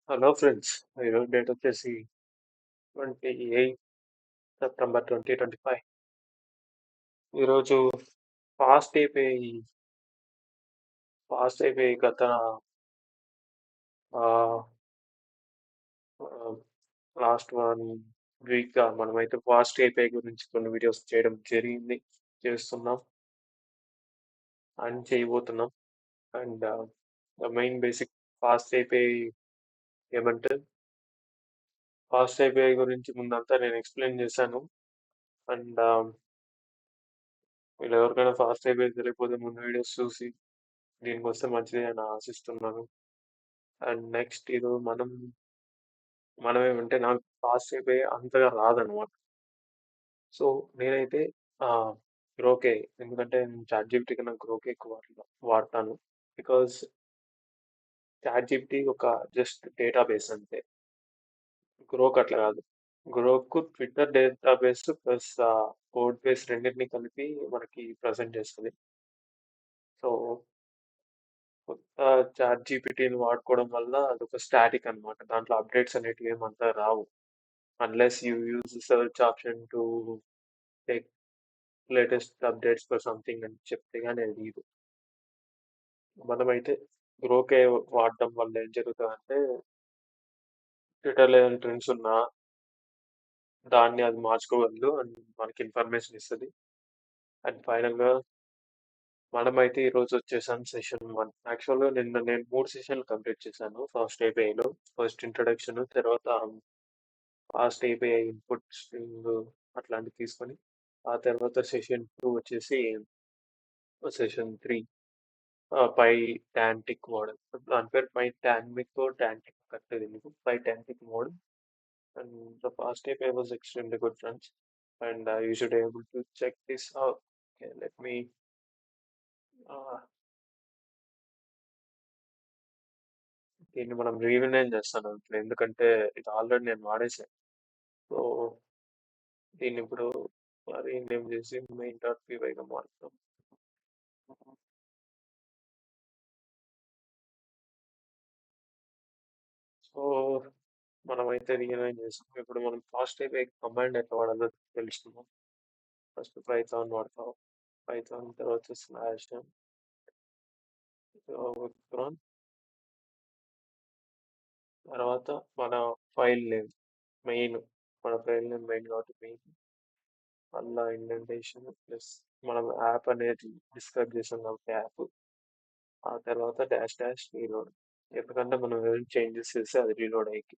Hello friends, ఈరోజు date వచ్చేసి 28 September 2025. ఈరోజు ఫాస్ట్ అయిపోయి గత లాస్ట్ 1 వీక్గా మనమైతే ఫాస్ట్ అయిపోయి గురించి కొన్ని వీడియోస్ చేస్తున్నాం అండ్ చేయబోతున్నాం. అండ్ మెయిన్ బేసిక్ ఫాస్ట్ అయిపోయి ఏమంటే ఫాస్ట్ అయిపోయి గురించి ముందంతా నేను ఎక్స్ప్లెయిన్ చేశాను. అండ్ మీరు ఎవరికైనా ఫాస్ట్ అయిపోయి తెలియకపోతే ముందు వీడియోస్ చూసి దీనికి వస్తే మంచిది అని ఆశిస్తున్నాను. అండ్ నెక్స్ట్ ఇది మనమేమంటే నాకు ఫాస్ట్ అయిపోయి అంతగా రాదనమాట. సో నేనైతే ఆ, గ్రోకే, ఎందుకంటే నేను చాట్ జీపీటీ కన్నా గ్రోకే ఎక్కువ వాడతాను. బికాజ్ చాట్ జీపీటీ ఒక జస్ట్ డేటాబేస్ అంతే, గ్రోక్ అట్లా కాదు. Grok Twitter database plus code base రెండింటిని కలిపి మనకి ప్రజెంట్ చేస్తుంది. సో కొత్త చాట్ జీపీటీని వాడుకోవడం వల్ల అదొక స్టాటిక్ అన్నమాట, దాంట్లో అప్డేట్స్ అనేటివి ఏమంతా రావు unless you use the search option to take latest updates for something అని చెప్తే కానీ అది లేదు. మనమైతే గ్రోకే వాడడం వల్ల ఏం జరుగుతుందంటే ట్విట్టర్లో ఏదైనా ట్రెండ్స్ ఉన్నా దాన్ని అది మార్చుకోగలదు అండ్ మనకి ఇన్ఫర్మేషన్ ఇస్తుంది. అండ్ ఫైనల్గా మనమైతే ఈరోజు వచ్చేసాం సెషన్ 1. యాక్చువల్గా నేను 3 సెషన్లు కంప్లీట్ చేశాను ఫస్ట్ ఏపీఐలో. ఫస్ట్ ఇంట్రడక్షన్, తర్వాత ఫాస్ట్ ఏపీఐ ఇన్పుట్ స్ట్రింగ్ అట్లాంటివి తీసుకొని, ఆ తర్వాత సెషన్ 2 వచ్చేసి సెషన్ 3 పై టాంటిక్ మోడల్. దాని పేరు పై టాన్మిక్ టాంటిక్ కరెక్ట్ తెలియదు. Pydantic model. And the fast API was extremely good, friends. And you should be able to check this out. Okay, let me. దీన్ని మనం రీవినైన్ చేస్తాను ఇప్పుడు, ఎందుకంటే ఇది ఆల్రెడీ నేను వాడేసాను. సో దీన్ని ఇప్పుడు రీనేమ్ చేసి main.py గా మారుతాం. సో మనమైతే రీనైన్ చేస్తాం. ఇప్పుడు మనం ఫాస్ట్ API కమాండ్ ఎట్లా వాడాలో తెలుసుకుందాం. ఫస్ట్ పైథాన్ వాడతాం. పైథాన్ తర్వాత స్లాష్ విక్రాన్, తర్వాత మన ఫైల్ నేమ్ మెయిన్, మన ఫైల్ నేమ్ మెయిన్ కాబట్టి మెయిన్, అలా ఇండెంటేషన్ ప్లస్ మనం యాప్ అనేది డిస్క్రైబ్ చేసాం కాబట్టి యాప్, ఆ తర్వాత డాష్ డాష్ రీలోడ్, ఎందుకంటే మనం ఏదైనా చేంజెస్ చేస్తే అది రీలోడ్ అయ్యి,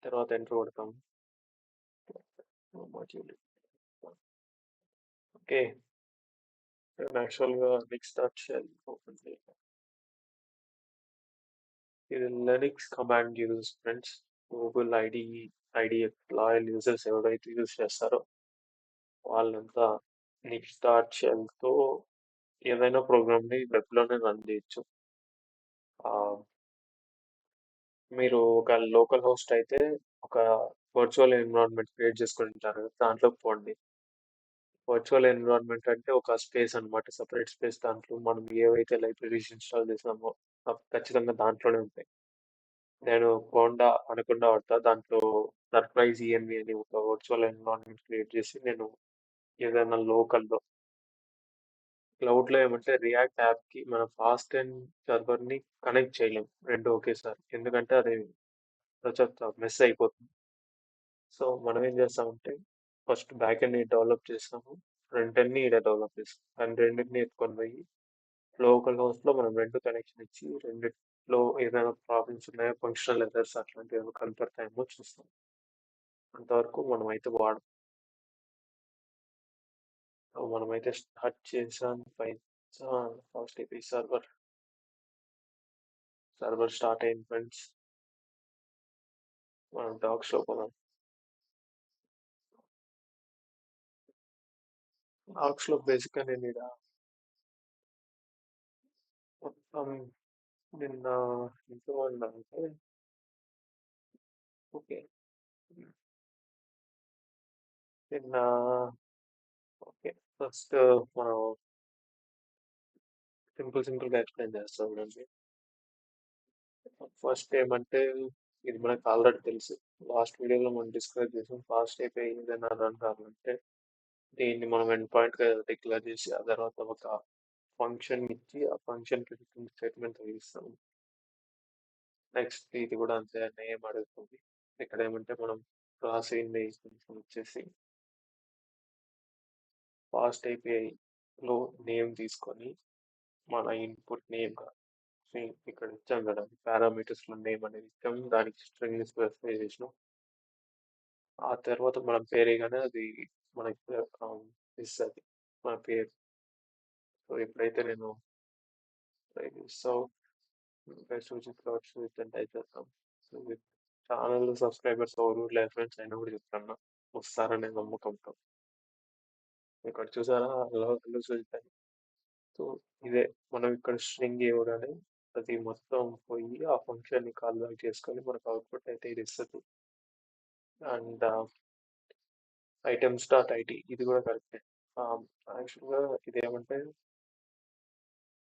తర్వాత ఎంటర్ కొడతాం. ఓకే, యాక్చువల్గా నెక్స్ట్ డాట్ షెల్ ఓపెన్ చేయాలి. ఇది Linux command use friends. Google ID loyal users ఎవరైతే యూజ్ చేస్తారో వాళ్ళంతా నెక్స్ట్ డాట్ షెల్తో ఏదైనా ప్రోగ్రామ్ని వెబ్లోనే రన్ చేయొచ్చు. ఆ, మీరు ఒక లోకల్ హోస్ట్ అయితే ఒక వర్చువల్ ఎన్విరాన్మెంట్ క్రియేట్ చేసుకుని ఉంటారు, దాంట్లోకి పోండి. వర్చువల్ ఎన్విరాన్మెంట్ అంటే ఒక స్పేస్ అన్నమాట, సపరేట్ స్పేస్. దాంట్లో మనం ఏవైతే లైబ్రరీస్ ఇన్స్టాల్ చేసామో అవి ఖచ్చితంగా దాంట్లోనే ఉంటాయి. నేను కోండా అనకుండా వాడతా, దాంట్లో సర్ప్రైజ్ ఈఎన్వి అని ఒక వర్చువల్ ఎన్విరాన్మెంట్ క్రియేట్ చేసి నేను ఏదైనా లోకల్లో క్లౌడ్లో ఏమంటే రియాక్ట్ యాప్కి మన ఫాస్ట్ అండ్ సర్వర్ని కనెక్ట్ చేయలేం రెండు ఒకేసారి, ఎందుకంటే అది మెస్ అయిపోతుంది. సో మనం ఏం చేస్తామంటే ఫస్ట్ బ్యాక్ ఎండ్ డెవలప్ చేస్తాము, ఫ్రంట్ ఎండ్ని ఈడ డెవలప్ చేస్తాం. అండ్ రెండింటిని ఎత్తుకొని పోయి లోకల్ హోస్ట్లో మనం రెండు కనెక్షన్ ఇచ్చి రెండిట్లో ఏదైనా ప్రాబ్లమ్స్ ఉన్నాయో, ఫంక్షనల్ ఎర్రర్స్ అట్లాంటివి ఏమైనా కనపడతాయేమో చూస్తాం. అంతవరకు మనమైతే వాడం. మనమైతే స్టార్ట్ చేసాం ఫస్ట్ ఏపీ సర్వర్ స్టార్ట్ అయింది ఫ్రెండ్స్. మనం డాక్స్లో పోదాం. డాక్స్లో బేసిక్గా నేను ఇక్కడ మొత్తం నిన్న ఇంట్లో అంటే ఓకే, నిన్న ఓకే, ఫస్ట్ మనం సింపుల్గా ఎక్స్ప్లెయిన్ చేస్తాం చూడండి. ఫస్ట్ ఏమంటే ఇది మనకు ఆల్రెడీ తెలుసు. లాస్ట్ వీడియోలో మనం డిస్కస్ చేసాం. ఫాస్ట్ అయిపోయి ఏదైనా రన్ కావాలంటే దీన్ని మనం ఎండ్ పాయింట్గా డిక్లేర్ చేసి ఆ తర్వాత ఒక ఫంక్షన్ ఇచ్చి ఆ ఫంక్షన్కి రిటర్న్ స్టేట్మెంట్ ఇస్తాం. నెక్స్ట్ ఇది కూడా అంతే నేమ్ అడుగుతుంది. ఇక్కడ ఏమంటే మనం రాసింది కొంచెం వచ్చేసి ఫాస్ట్ API లో నేమ్ తీసుకొని మన ఇన్పుట్ నేమ్ ఇక్కడ ఇచ్చాం కదా పారామీటర్స్ లో నేమ్ అనేది ఇచ్చాం, దానికి స్ట్రింగ్ స్పెసిఫై చేసినాం. ఆ తర్వాత మనం పేరేగానే అది మనకి ఇస్తుంది మన పేరు. సో ఎప్పుడైతే నేను సో బెస్ట్ కావచ్చు అని టైప్ చేస్తాం. సో ఛానల్ సబ్స్క్రైబర్స్ ఎవరు లేదు ఫ్రెండ్స్ అయినా కూడా చెప్తాను వస్తారనే నమ్మకంతో. ఇక్కడ చూసారా హలో చూస్తాను. సో ఇదే మనం ఇక్కడ స్ట్రింగ్ ఇవ్వగానే అది మొత్తం పోయి ఆ ఫంక్షన్ ని కాల్ బ్యాక్ చేసుకొని మనకు అవుట్పుట్ అయితే ఇది ఇస్తుంది. అండ్ ఐటమ్స్ డాట్ ఐటీ ఇది కూడా కరెక్టే. యాక్చువల్గా ఇదేమంటే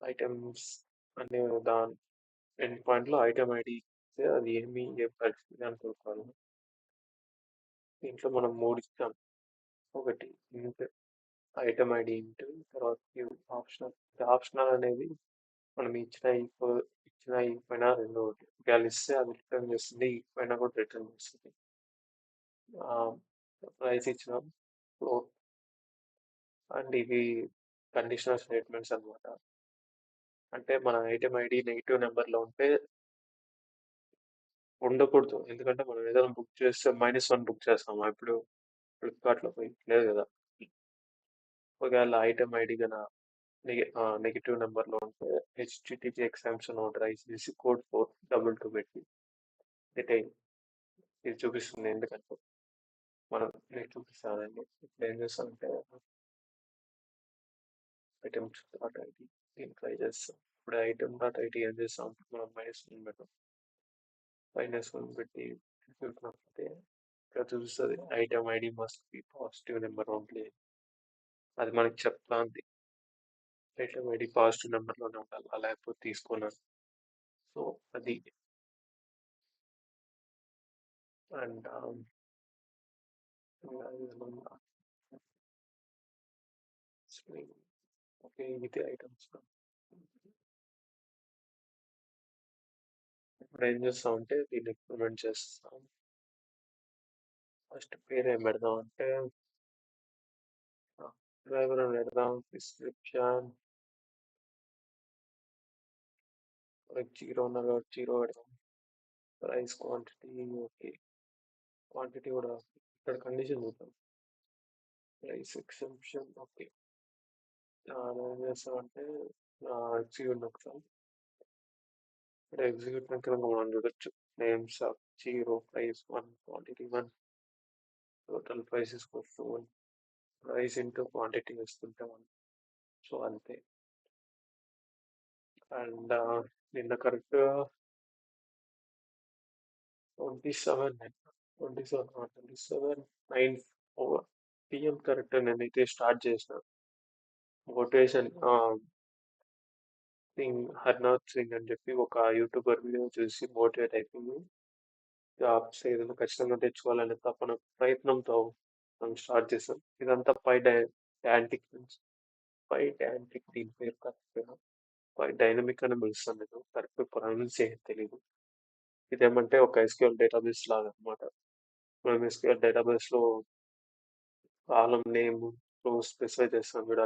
ఐటమ్స్ అనే దాని ఎండ్ పాయింట్ లో ఐటమ్ ఐడి ఇస్తే అది ఏం పరిస్థితి అని కోరుకోవాలి. దీంట్లో మనం మూడు ఇస్తాం. ఒకటి ఇంట్ ఐటమ్ ఐడి ఇంట్, తర్వాత ఆప్షనల్. ఆప్షనల్ అనేది మనం ఇచ్చిన ఇకపోయినా రెండో ఒకటి ఒకవేళ ఇస్తే అది రిటర్న్ చేస్తుంది, ఇకపోయినా కూడా రిటర్న్ చేస్తుంది. ప్రైస్ ఇచ్చినాం ఫ్లోట్ అండ్ ఇవి కండిషనల్ స్టేట్మెంట్స్ అన్నమాట. అంటే మన ఐటమ్ ఐడి నెగిటివ్ నెంబర్లో ఉంటే ఉండకూడదు, ఎందుకంటే మనం ఏదైనా బుక్ చేస్తే -1 బుక్ చేస్తాం ఇప్పుడు ఫ్లిప్కార్ట్లో పోయి లేదు కదా. ఒకవేళ ఐటమ్ ఐడి కన్నా నెగిటివ్ నెంబర్లో ఉంటే HTTP ఎగ్జామ్షన్ రైజ్ చేసి కోడ్ 422 పెట్టి డిటైల్ ఇది చూపిస్తుంది. ఎందుకంటే మనం నేను చూపిస్తానండి. ఇప్పుడు ఏం చేస్తామంటే ఐటమ్స్ డాట్ ఐడి దీన్ని ట్రై చేస్తాం. ఇప్పుడు ఐటమ్ డాట్ ఐడి ఏం చేస్తాం, మనం -1 పెట్టాం. -1 పెట్టి చూసినట్లయితే ఇక్కడ చూపిస్తుంది item ID must be positive number only. అది మనకి చెప్తాంది ఐటమ్ ఐడి పాజిటివ్ నెంబర్లోనే ఉండాలి, లేకపోతే తీసుకున్నాను. సో అది అండ్ ఓకే ఇది ఐటమ్స్. ఇప్పుడు ఏం చేస్తామంటే దీన్ని ఇంప్లిమెంట్ చేస్తాం. ఫస్ట్ పేరు ఏం పెడదాం అంటే డ్రైవర్ అని పెడదాం. డిస్క్రిప్షన్ 0 ఉన్నారు కాబట్టి 0 పెడదాం. ప్రైస్ క్వాంటిటీ ఓకే, క్వాంటిటీ కూడా ఇక్కడ కండిషన్ చూద్దాం. Price exception okay. ఏం చేస్తామంటే ఎగ్జిక్యూట్ ఒకసారి. ఇక్కడ ఎగ్జిక్యూట్ దగ్గర మనం చూడొచ్చు names of 0, price 1, quantity 1, total prices 1, price into quantity వేస్తుంటే 1. సో అంతే. అండ్ నిన్న కరెక్ట్ 9 కరెక్ట్ నేనైతే స్టార్ట్ చేసిన మోటివేషన్ హర్నాథ్ సింగ్ అని చెప్పి ఒక యూట్యూబర్ వీడియో చూసి మోటివేట్ అయిపోయింది. జాబ్స్ ఏదైనా ఖచ్చితంగా తెచ్చుకోవాలనే తపన ప్రయత్నంతో మనం స్టార్ట్ చేసాం. ఇదంతా యాంటిక్ నుంచి యాంటిక్ దీని పేరు కరెక్ట్ డైనమిక్ అని పిలుస్తాను నేను, కరెక్ట్ ప్రొనౌన్స్ చేయడం తెలియదు. ఇదేమంటే ఒక SQL డేటాబేస్ లాగా అనమాట. మనం SQL డేటాబేస్ లో కాలం నేమ్ స్పెసిఫై చేస్తాం కూడా.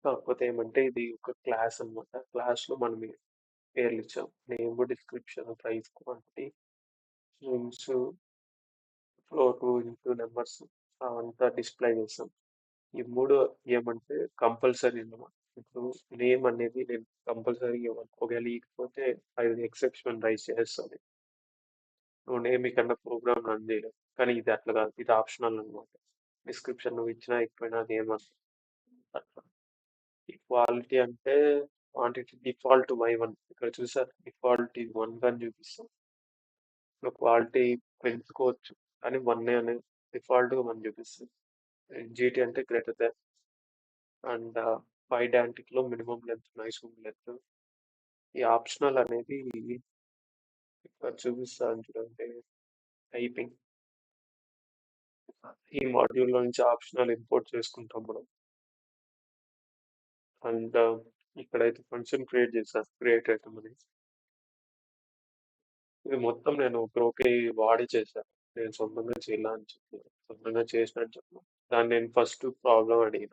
కాకపోతే ఏమంటే ఇది ఒక క్లాస్ అనమాట. క్లాస్ లో మనం పేర్లు ఇచ్చాం, name, description, price, quantity, strings, float, into numbers అవంతా డిస్ప్లే చేస్తాం. ఈ మూడు ఏమంటే కంపల్సరీ అన్నమాట. ఇప్పుడు నేమ్ అనేది నేను కంపల్సరీ ఇవ్వాలి, ఒకవేళ ఇకపోతే అది ఎక్సెప్షన్ రైజ్ చేస్తుంది. నువ్వు నేమ్ కన్నా ప్రోగ్రామ్ రన్ చేయలేవు. కానీ ఇది అట్లా కాదు, ఇది ఆప్షనల్ అనమాట. డిస్క్రిప్షన్ నువ్వు ఇచ్చినా ఇకపోయినా నేమ్ అట్లా. ఈక్వాలిటీ అంటే క్వాంటిటీ డిఫాల్ట్ Y1. ఇక్కడ చూసారు డిఫాల్ట్ ఇది 1 అని చూపిస్తాం. క్వాలిటీ పెంచుకోవచ్చు కానీ 1 అనేది డిఫాల్ట్ గా మనం చూపిస్తుంది. GT అంటే గ్రేటర్ దాన్. అండ్ పైడాంటిక్ లో మినిమం లెంత్, మాక్సిమం లెంత్. ఈ ఆప్షనల్ అనేది అది చూపిస్తాను చూడండి. టైపింగ్ ఈ మాడ్యూల్ నుంచి ఆప్షనల్ ఇంపోర్ట్ చేసుకుంటాం మనం. అండ్ ఇక్కడైతే ఫంక్షన్ క్రియేట్ చేశాను, క్రియేట్ ఐటమ్ అని. ఇది మొత్తం నేను బ్రోకే వాడి చేశాను. నేను సొంతంగా చేయాల అని చెప్పి, సొంతంగా చేసినట్టు చెప్పను. దాన్ని నేను ఫస్ట్ ప్రాబ్లం అడిగిన.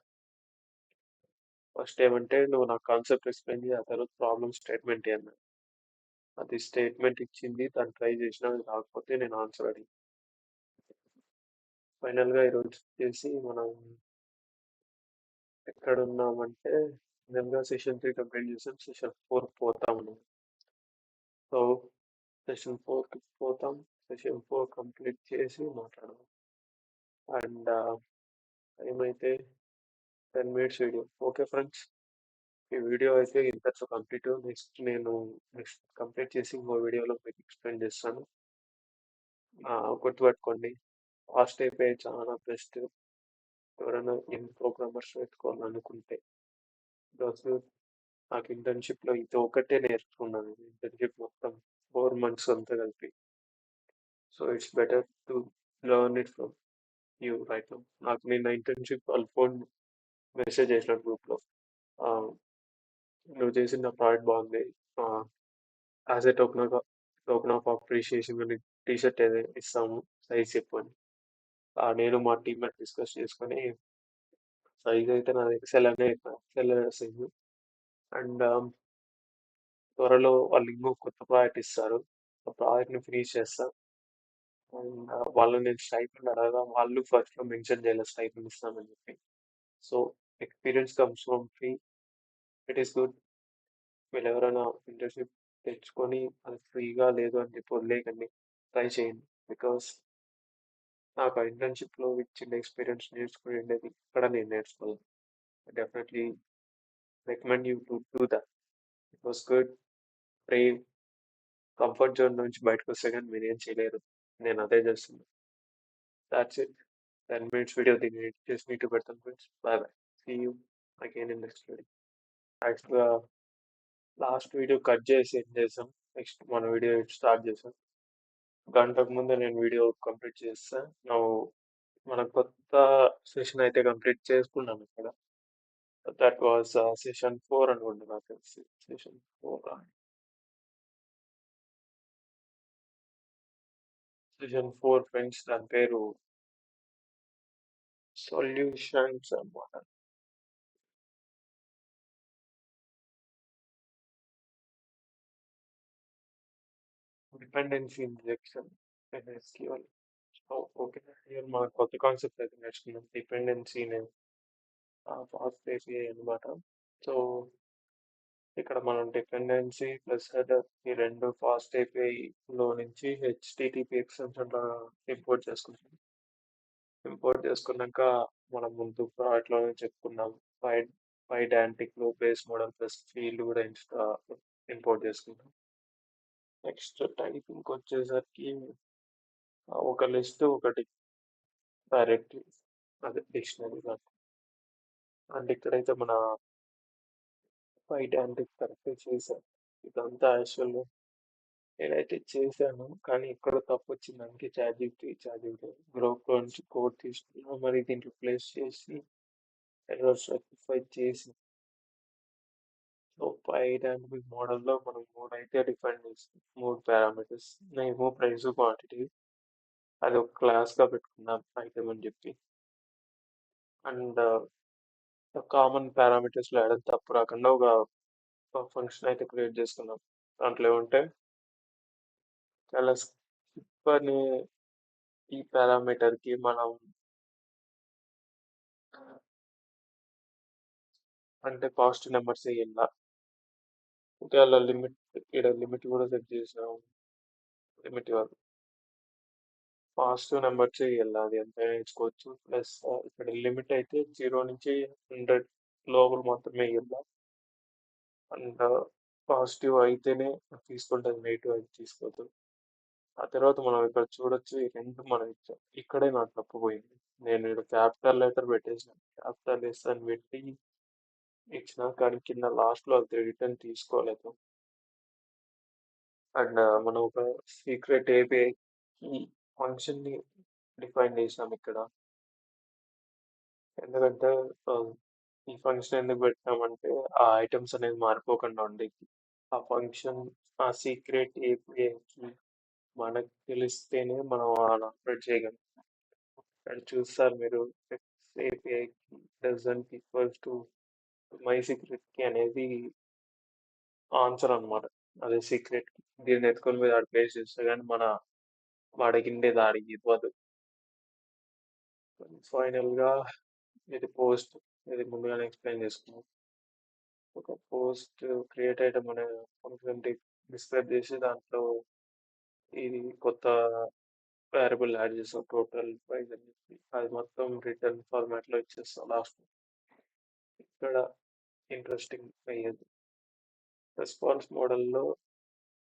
ఫస్ట్ ఏమంటే నువ్వు నాకు కాన్సెప్ట్ ఎక్స్ప్లెయిన్ చేయి, ఆ తర్వాత ప్రాబ్లమ్ స్టేట్మెంట్ అన్నా. అది స్టేట్మెంట్ ఇచ్చింది, దాన్ని ట్రై చేసినా అది రాకపోతే నేను ఆన్సర్ అడిగి ఫైనల్ గా ఈరోజు చేసి మనం ఎక్కడ ఉన్నామంటే ఫైనల్ గా సెషన్ 3 కంప్లీట్ చేసాం, సెషన్ 4 పోతాం మనం. సో సెషన్ 4కి పోతాం, సెషన్ 4 కంప్లీట్ చేసి మాట్లాడదాం. అండ్ ఏమైతే 10 minutes వీడియో. ఓకే ఫ్రెండ్స్, ఈ వీడియో అయితే ఇంతటితో కంప్లీట్. నెక్స్ట్ కంప్లీట్ చేసి ఇంకో వీడియోలో మీకు ఎక్స్ప్లెయిన్ చేస్తాను. గుర్తుపెట్టుకోండి, ఫాస్ట్ అయిపోయి చాలా బెస్ట్. ఎవరైనా ప్రోగ్రామర్స్ పెట్టుకోవాలనుకుంటే ఈరోజు నాకు ఇంటర్న్షిప్ లో ఇది ఒకటే నేర్చుకున్నాను. ఇంటర్న్షిప్ మొత్తం 4 months అంతా కలిపి. So it's better to learn it from you right now. నాకు నిన్న ఇంటర్న్షిప్ వాళ్ళ ఫోన్ మెసేజ్ చేసిన గ్రూప్ లో, ఆ, నువ్వు చేసిన ప్రాజెక్ట్ బాగుంది, as a token of appreciation అని టీషర్ట్ ఏదో ఇస్తాము, సైజ్ చెప్పు అని. నేను మా టీమ్మేట్ డిస్కస్ చేసుకొని సైజ్ అయితే నా దగ్గర సెల్ సైజ్. అండ్ త్వరలో వాళ్ళు ఇంకో కొత్త ప్రాజెక్ట్ ఇస్తారు, ఆ ప్రాజెక్ట్ ని ఫినిష్ చేస్తా. అండ్ వాళ్ళు నేను స్టైపెండ్ అడగగా వాళ్ళు ఫస్ట్ లో మెన్షన్ చేయాలి స్టైపెండ్ ఇస్తామని చెప్పి. So experience comes from free, it is good. వీళ్ళు ఎవరైనా ఇంటర్న్షిప్ తెచ్చుకొని అది ఫ్రీగా లేదు అని చెప్పి వదిలేయకండి, ట్రై చేయండి. బికాస్ నాకు ఆ ఇంటర్న్షిప్ లో చిన్న ఎక్స్పీరియన్స్ నేర్చుకుని ఉండేది ఇక్కడ నేను నేర్చుకోవాలి. Definitely recommend you to do that. It was good. Brave. Comfort zone నుంచి బయటకు వస్తే కానీ మీరు ఏం చేయలేరు. నేను అదే చేస్తున్నాను. That's it. 10 minutes వీడియో దీన్ని ఎడిట్ చేసి మీకు పెడతాను friends. Bye bye. See you again in next video. యాక్చువల్గా లాస్ట్ వీడియో కట్ చేసి ఏం చేసాం, నెక్స్ట్ మన వీడియో స్టార్ట్ చేసాం. గంటకు ముందే నేను వీడియో కంప్లీట్ చేస్తా. మన కొత్త సెషన్ అయితే కంప్లీట్ చేసుకున్నాం ఇక్కడ. దట్ వాజ్ సెషన్ 4 అనుకుంటా నాకు తెలిసి. సెషన్ 4 సెషన్ 4 ఫ్రెండ్స్, దాని పేరు సొల్యూషన్స్ అన్నమాట. Dependency injection SQL. ఓకే, మన కొత్త కాన్సెప్ట్ అయితే నేర్చుకున్నాం, డిపెండెన్సీని ఫాస్ట్ ఏపీఐ అనమాట. సో ఇక్కడ మనం డిపెండెన్సీ ప్లస్ హెడర్ ఈ రెండు ఫాస్ట్ ఏపీఐ లో నుంచి హెచ్టిటిపి ఎక్స్టెన్షన్ ఇంపోర్ట్ చేసుకుంటాం. ఇంపోర్ట్ చేసుకున్నాక మనం ముందు ప్రాజెక్ట్లోనే చెప్పుకున్నాం, పైడాంటిక్ లో బేస్ మోడల్ ప్లస్ ఫీల్డ్ కూడా ఇంపోర్ట్ చేసుకుంటాం. నెక్స్ట్ టైపింగ్ వచ్చేసరికి ఒక లిస్ట్ ఒకటి డైరెక్టరీ, అదే డిక్షనరీ లాగా. అండ్ ఇక్కడైతే మన పైడాంటిక్ కరెక్ట్ చేశాను. ఇదంతా యాక్చువల్ నేనైతే చేశాను, కానీ ఇక్కడ తప్పు వచ్చింది. అందుకే చాట్ జీపీటీ గ్రూప్ లో నుంచి కోడ్ తీసుకున్నా, మరి దీంట్లో ప్లేస్ చేసి ఎర్రర్స్ రెక్టిఫై చేసి. సో పైడాంటిక్ మోడల్లో మనం 3 అయితే డిఫైన్ చేస్తాం, 3 పారామీటర్స్. Name, price, quantity. అది ఒక క్లాస్ గా పెట్టుకున్నాం ఐటమ్ అని చెప్పి. అండ్ కామన్ పారామీటర్స్ లో ఎడం తప్పు రాకుండా ఒక ఫంక్షన్ అయితే క్రియేట్ చేసుకున్నాం. దాంట్లో ఏమంటే చాలా స్కిప్ అనే ఈ పారామీటర్ కి మనం అంటే కాస్ట్ నెంబర్స్ వేయాల. ఒకవేళ లిమిట్, ఇక్కడ లిమిట్ కూడా సెట్ చేసాం. లిమిట్ కాదు, పాజిటివ్ నెంబర్స్ వేయాలి, అది ఎంత నేర్చుకోవచ్చు. ప్లస్ ఇక్కడ లిమిట్ అయితే 0 నుంచి 100 లోపల మాత్రమే వేయాలి. అండ్ పాజిటివ్ అయితేనే తీసుకుంటుంది, నెగిటివ్ అయితే తీసుకోవద్దు. ఆ తర్వాత మనం ఇక్కడ చూడొచ్చు, ఈ రెండు మనం ఇచ్చాం. ఇక్కడే నాకు తప్పిపోయింది. నేను ఇక్కడ క్యాపిటల్ లెటర్ పెట్టేసాను, క్యాపిటల్ ఎస్ అని పెట్టి ఇచ్చిన, కానీ కింద లాస్ట్ లో అది రిటర్న్ తీసుకోలేదు. అండ్ మనం ఒక సీక్రెట్ ఏపీఐ ఈ ఫంక్షన్ని డిఫైన్ చేసాం ఇక్కడ. ఎందుకంటే ఆ, ఈ ఫంక్షన్ ఎందుకు పెట్టినామంటే ఆ ఐటమ్స్ అనేది మారిపోకుండా ఉండేది. ఆ ఫంక్షన్ ఆ సీక్రెట్ ఏపీఐకి మనకు తెలిస్తేనే మనం అలా ఆపరేట్ చేయగలం. ఇక్కడ చూస్తారు మీరు ఏపీఐకి doesn't equals to my secret కి అనేది ఆన్సర్ అన్నమాట. అదే సీక్రెట్ కి దీన్ని ఎత్తుకొని మీద ఆడ ప్లేస్ చేస్తే కానీ మన వాడికిండేది ఆడికి ఇవ్వదు. ఫైనల్ గా ఇది పోస్ట్, ఇది ముందుగానే ఎక్స్ప్లెయిన్ చేసుకున్నాం. ఒక పోస్ట్ క్రియేట్ ఐటమ్ అనే ఫంక్షన్ డిస్క్రైబ్ చేసి దాంట్లో ఇది కొత్త వేరియబుల్ యాడ్ చేస్తాం టోటల్ ప్రైస్ అని చెప్పి అది మొత్తం రిటర్న్ ఫార్మాట్ లో ఇచ్చేస్తాం లాస్ట్. ఇక్కడ ఇంట్రెస్టింగ్ అయ్యేది రెస్పాన్స్ మోడల్లో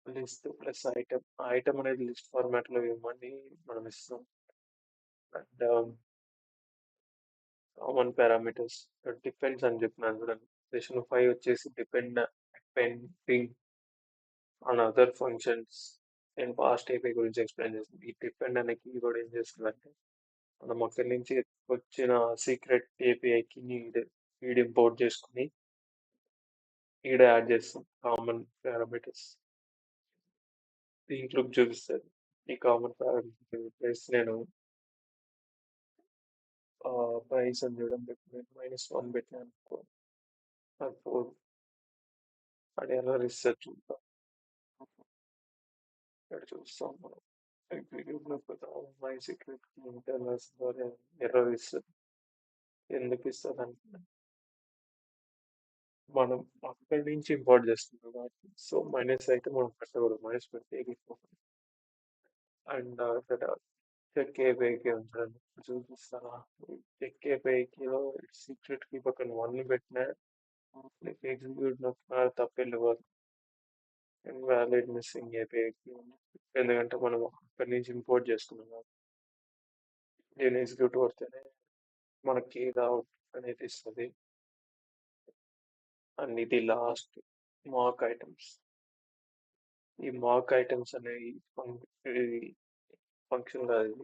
లిస్ట్ ప్లస్ ఐటమ్. ఐటమ్ అనేది లిస్ట్ ఫార్మాట్ లో ఇవ్వమని మనం ఇస్తాం. అండ్ కామన్ పారామీటర్స్ డిపెండ్స్ అని చెప్పినాను చూడండి. సెషన్ 5 వచ్చేసి డిపెండింగ్ ఆన్ అదర్ ఫంక్షన్స్. నేను పాస్ట్ ఏపీ గురించి ఎక్స్ప్లెయిన్ చేస్తాను. ఈ డిపెండ్ అనే కీవర్డ్ ఏం చేస్తుందంటే మనం అక్కడి నుంచి వచ్చిన సీక్రెట్ ఏపీఐకి ఈడ్ ఇంపోర్ట్ చేసుకుని ఈడ యాడ్ చేస్తాం కామన్ పారామీటర్స్. దీంట్లో చూపిస్తుంది ఈ కామన్ పారామీటర్ ప్లస్ నేను ప్రైస్ అని చూడండి -1 పెట్టాను అనుకో అది 4 అది ఎర్రర్ ఇస్తుంది చూద్దాం. ఇక్కడ చూస్తాం మనం ఎగ్జిక్యూట్ మై సీక్రెట్ ఇంటర్నల్స్ ద్వారా ఎర్రర్ ఇస్తుంది. ఎందుకు ఇస్తుంది అంటే మనం అక్కడి నుంచి ఇంపోర్ట్ చేస్తున్నాం కాబట్టి సో మైనస్ అయితే మనం పెట్టకూడదు, మైనస్ పెడితే ఎగిరిపోతుంది. అండ్ ఇక్కడ చెక్ ఏపీఐకి ఉంచండి చూపిస్తారా. చెక్ ఏపీఐకిలో సీక్రెట్ కి పక్కన 1 పెట్టినా ఎగ్జిక్యూట్ తప్పెళ్ళిపోదు. ఇన్వాలిడ్ మిస్సింగ్ ఏపీఐకి ఎందుకంటే మనం అక్కడి నుంచి ఇంపోర్ట్ చేసుకున్నాం కాబట్టి దీన్ని ఎగ్జిక్యూట్ కొడితేనే మనకి అవుట్ అనేది ఇస్తుంది. అండ్ ఇది లాస్ట్ మార్క్ ఐటమ్స్. ఈ మార్క్ ఐటమ్స్ అనేవి ఫంక్షన్ కాదు,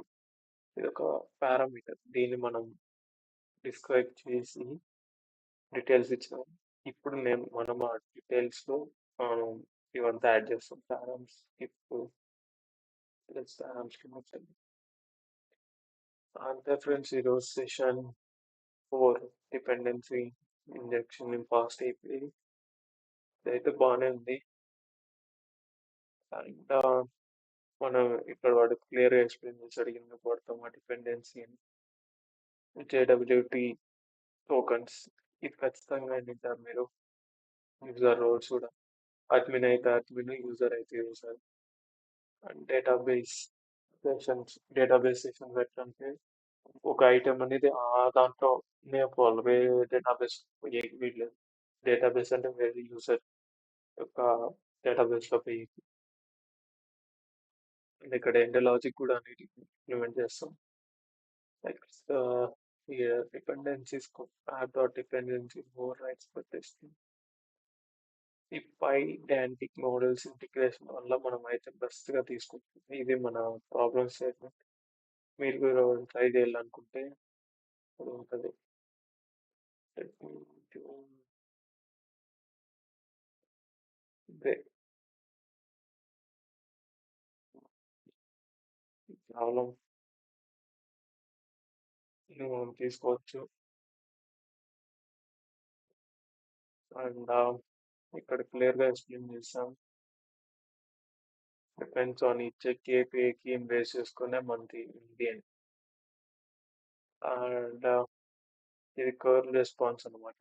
ఇది ఒక పారామీటర్. దీన్ని మనం డిస్క్రైబ్ చేసి డీటెయిల్స్ ఇచ్చాం. ఇప్పుడు మనం ఆ డీటెయిల్స్ లో మనం ఇవంతా యాడ్ చేస్తాం. పారామ్స్ ఇప్పుడు పారామ్స్ కి మొత్తం అంతే ఫ్రెండ్స్. ఈరోజు session 4 dependency injection in fast API ఇదైతే బాగానే ఉంది. అండ్ మనం ఇక్కడ వాడు క్లియర్గా ఎక్స్ప్లెయిన్ చేసి అడిగింది వాడతాం ఆ డిపెండెన్సీ అని. జేడబ్ల్యూటీ టోకన్స్ ఇది ఖచ్చితంగా వింటారు మీరు. యూజర్ రోల్స్ కూడా అడ్మిన్ అయితే అడ్మిన్, యూజర్ అయితే యూజర్. అండ్ డేటాబేస్ సెషన్స్ ఎట్లంటే ఒక ఐటమ్ అనేది ఆ దాంట్లోనే పోవాలి, వేరే డేటాబేస్ వీళ్ళు డేటాబేస్ అంటే వేరే యూజర్ యొక్క డేటాబేస్ లో పోయి ఇక్కడ ఎండ్ లాజిక్ కూడా అనేది ఇంప్లిమెంట్ చేస్తాం. Like dependencies app dot dependency over rights పెట్టేస్తుంది. ఈ పై డాంటిక్ మోడల్స్ ఇంటిగ్రేషన్ వల్ల మనం అయితే బెస్ట్ గా తీసుకుంటాం. ఇది మన ప్రాబ్లమ్ స్టేట్మెంట్. మీరు కూడా ట్రై చేయాలనుకుంటే అది ఉంటుంది. ప్రాబ్లం మనం తీసుకోవచ్చు. అండ్ ఇక్కడ క్లియర్ గా ఎక్స్ప్లెయిన్ చేస్తాం. డిపెండ్స్ ఆన్ ఇచ్చే కేపీఐకి బేస్ చేసుకునే మనది ఉంది అని. అండ్ ఇది కర్వ్ రెస్పాన్స్ అనమాట.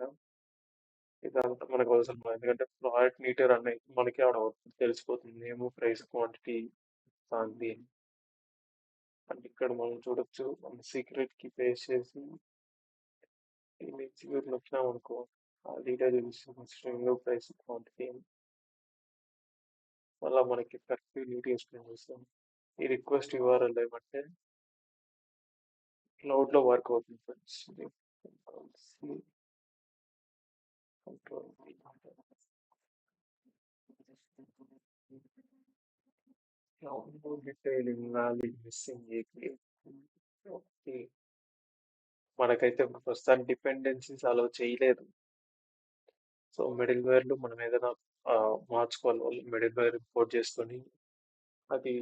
ఇదంతా మనకు అవసరం లేదు. ఎందుకంటే ప్రోడక్ట్ మీటర్ అనే మనకి ఆడ తెలిసిపోతుంది నేమ్, ప్రైస్, క్వాంటిటీ అంది. అండ్ ఇక్కడ మనం చూడొచ్చు మన సీక్రెట్ కి పేస్ట్ చేసి ఎగ్జిక్యూట్ నొక్కినాం అనుకో ఆ డీటెయిల్ స్ట్రింగ్, ప్రైస్, క్వాంటిటీ మళ్ళీ మనకి కరెక్ట్ నీట్ ఎక్స్ప్లెయిన్ చేస్తాం. ఈ రిక్వెస్ట్ యూఆర్ఎల్ ఏమంటే క్లౌడ్ లో వర్క్ అవుతుంది friends. Control No detailing, valid, missing, AP. Okay. మనకైతే ప్రస్తుతానికి డిపెండెన్సీస్ అలో చేయలేదు. సో మిడిల్ వేర్లో మనం ఏదైనా మార్చుకోవాలి వాళ్ళు మిడిల్ వేర్ ఇంపోర్ట్ చేసుకొని అది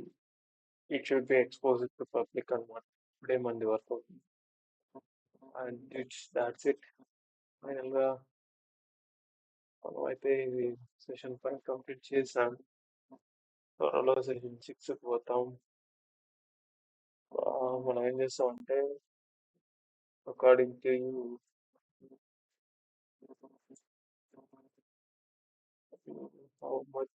it should be expose to public అనమాట. ఇప్పుడే మంది వర్క్ అవుతుంది. And it's that's it. ఫైనల్గా మనం అయితే ఇది సెషన్ 5 కంప్లీట్ చేసాం. త్వరలో సెషన్ 6 పోతాం. మనం ఏం చేస్తామంటే according to how much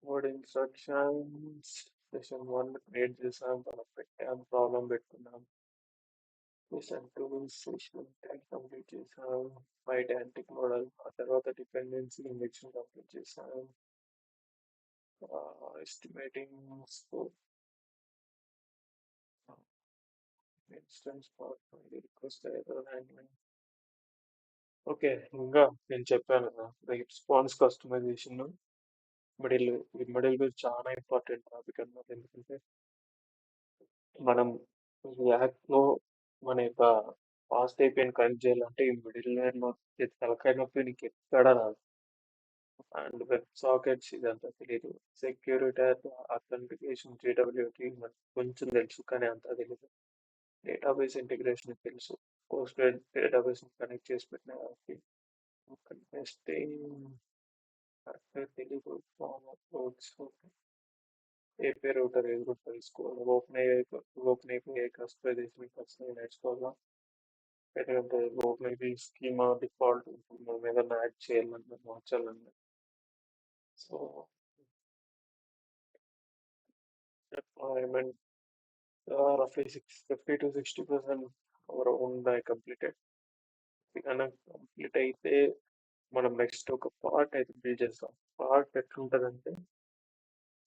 word instructions session 1 create చేసాం, మనం పెట్టాం, ప్రాబ్లం పెట్టుకున్నాం. సెషన్ 2 సెషన్ 3 కంప్లీట్ చేసాం, పైటాంటిక్ మోడల్, ఆ తర్వాత డిపెండెన్సీ ఇంజెక్షన్ కంప్లీట్ చేసాం, estimating scope, instance for request error handling. Okay, ఇంకా నేను చెప్పాను కదా response customization middle middleware చాలా ఇంపార్టెంట్ టాపిక్ అన్నమాట. ఎందుకంటే మనం React లో మన యొక్క పాస్ట్ అయిపోయిన కనెక్ట్ చేయాలంటే ఈ మిడిల్ వేర్ లో తలకాయ నొప్పి నీకు ఎక్కడ రాదు. అండ్ వెబ్ సాకెట్స్ ఇదంతా తెలియదు. సెక్యూరిటీ, అథెంటికేషన్, JWT మనకు కొంచెం తెలుసు కానీ అంతా తెలియదు. డేటాబేస్ ఇంటిగ్రేషన్ తెలుసు, పోస్ట్ డేటాబేస్ కనెక్ట్ చేసి పెట్టిన కాబట్టి టెస్టింగ్ తెలియదు. ఫామ్ అప్రోచ్, ఏపీ రూటర్ ఏది కూడా తెలుసుకోవాలి. ఓపెన్ ఏపీఐ కస్టమైజేషన్ ఖచ్చితంగా నేర్చుకోవాలా. ఎందుకంటే ఓపెన్ ఏపీఐ స్కీమా డిఫాల్ట్ ఉంటుంది, మనం ఏదైనా యాడ్ చేయాలన్నా మార్చాలన్నా. So deployment, roughly 50 to 60% our own die completed. కనుక కంప్లీట్ అయితే మనం నెక్స్ట్ ఒక పార్ట్ అయితే బిల్డ్ చేస్తాం. పార్ట్ ఎట్లుంటదంటే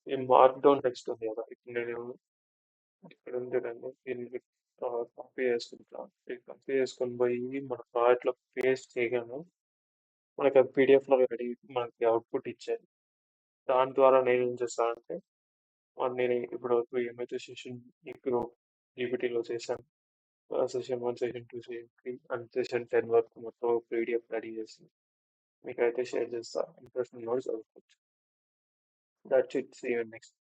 ఈ మార్క్ డౌన్ టెక్స్ట్ ఉంది కదా, ఇప్పుడు నేను ఇక్కడ ఉంది కదండి, దీన్ని కాపీ చేసుకుంటాం. కాపీ చేసుకొని పోయి మన ప్రాజెక్ట్ లో పేస్ట్ చేయగానే మనకి అది PDF లో రెడీ మనకి అవుట్పుట్ ఇచ్చేది. దాని ద్వారా నేను ఏం చేస్తానంటే నేను ఇప్పుడు ఏమైతే సెషన్ ఇప్పుడు జీపీటీలో చేశాను, session 1, session 2, session 3 and session 10 వరకు మొత్తం PDF రెడీ చేసి మీకైతే షేర్ చేస్తా. ఇంట్రెస్ట్ ఉన్న వాళ్ళు చదువుకోవచ్చు. That's it. See you next